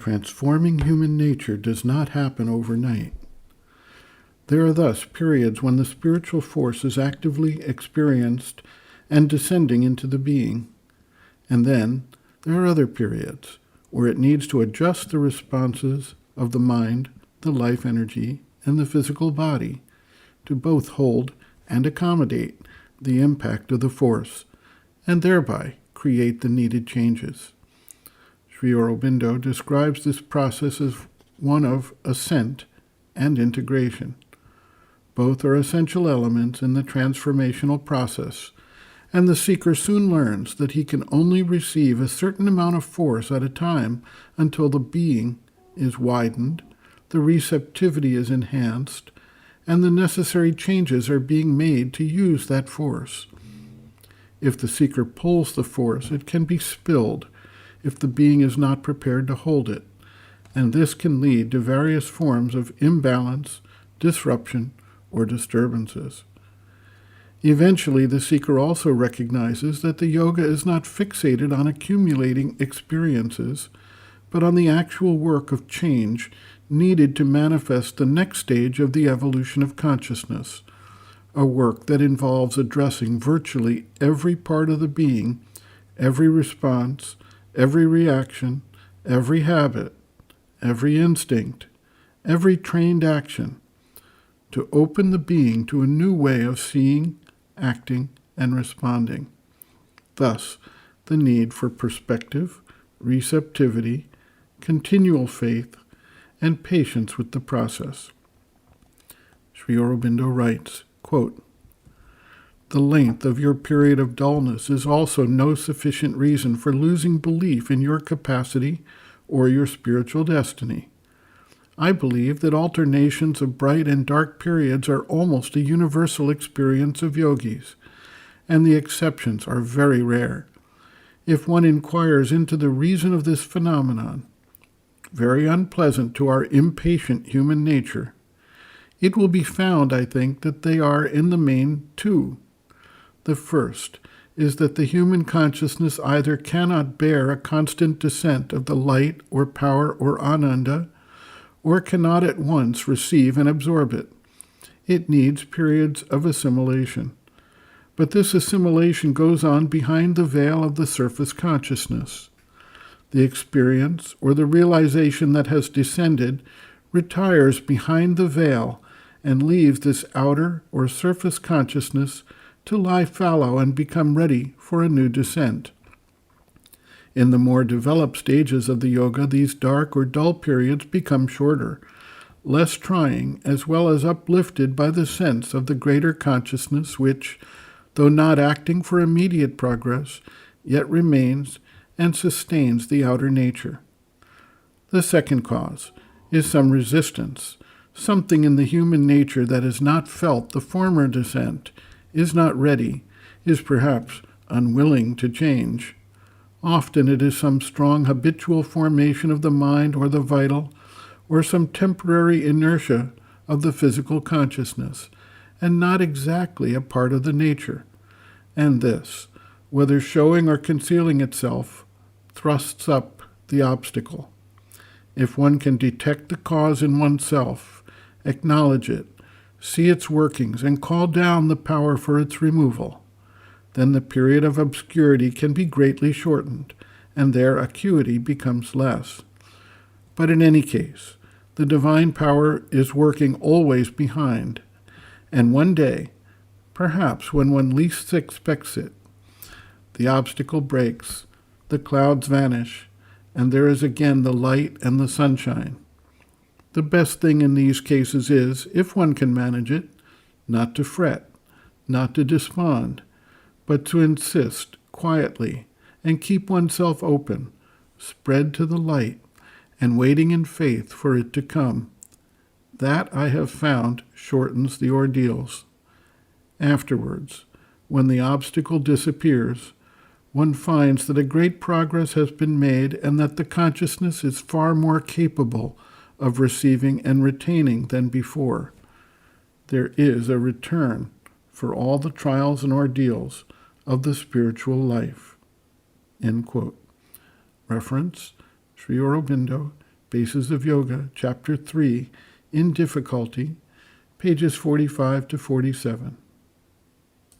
Transforming human nature does not happen overnight. There are thus periods when the spiritual force is actively experienced and descending into the being. And then there are other periods where it needs to adjust the responses of the mind, the life energy, and the physical body to both hold and accommodate the impact of the force, and thereby create the needed changes. Sri Aurobindo describes this process as one of ascent and integration. Both are essential elements in the transformational process, and the seeker soon learns that he can only receive a certain amount of force at a time until the being is widened, the receptivity is enhanced, and the necessary changes are being made to use that force. If the seeker pulls the force, it can be spilled if the being is not prepared to hold it, and this can lead to various forms of imbalance, disruption, or disturbances. Eventually, the seeker also recognizes that the yoga is not fixated on accumulating experiences, but on the actual work of change needed to manifest the next stage of the evolution of consciousness, a work that involves addressing virtually every part of the being, every response, every reaction, every habit, every instinct, every trained action, to open the being to a new way of seeing, acting, and responding. Thus, the need for perspective, receptivity, continual faith, and patience with the process. Sri Aurobindo writes, quote, "The length of your period of dullness is also no sufficient reason for losing belief in your capacity or your spiritual destiny. I believe that alternations of bright and dark periods are almost a universal experience of yogis, and the exceptions are very rare. If one inquires into the reason of this phenomenon, very unpleasant to our impatient human nature, it will be found, I think, that they are in the main two. The first is that the human consciousness either cannot bear a constant descent of the light or power or ananda, or cannot at once receive and absorb it. It needs periods of assimilation. But this assimilation goes on behind the veil of the surface consciousness. The experience or the realization that has descended retires behind the veil and leaves this outer or surface consciousness to lie fallow and become ready for a new descent. In the more developed stages of the yoga, these dark or dull periods become shorter, less trying, as well as uplifted by the sense of the greater consciousness which, though not acting for immediate progress, yet remains and sustains the outer nature. The second cause is some resistance, something in the human nature that has not felt the former descent, is not ready, is perhaps unwilling to change. Often it is some strong habitual formation of the mind or the vital, or some temporary inertia of the physical consciousness, and not exactly a part of the nature. And this, whether showing or concealing itself, thrusts up the obstacle. If one can detect the cause in oneself, acknowledge it, see its workings, and call down the power for its removal, then the period of obscurity can be greatly shortened, and their acuity becomes less. But in any case, the divine power is working always behind, and one day, perhaps when one least expects it, the obstacle breaks, the clouds vanish, and there is again the light and the sunshine. The best thing in these cases is, if one can manage it, not to fret, not to despond, but to insist quietly and keep oneself open, spread to the light, and waiting in faith for it to come. That, I have found, shortens the ordeals. Afterwards, when the obstacle disappears, one finds that a great progress has been made and that the consciousness is far more capable of receiving and retaining than before. There is a return for all the trials and ordeals of the spiritual life." End quote. Reference, Sri Aurobindo, Bases of Yoga, Chapter 3, In Difficulty, pages 45 to 47.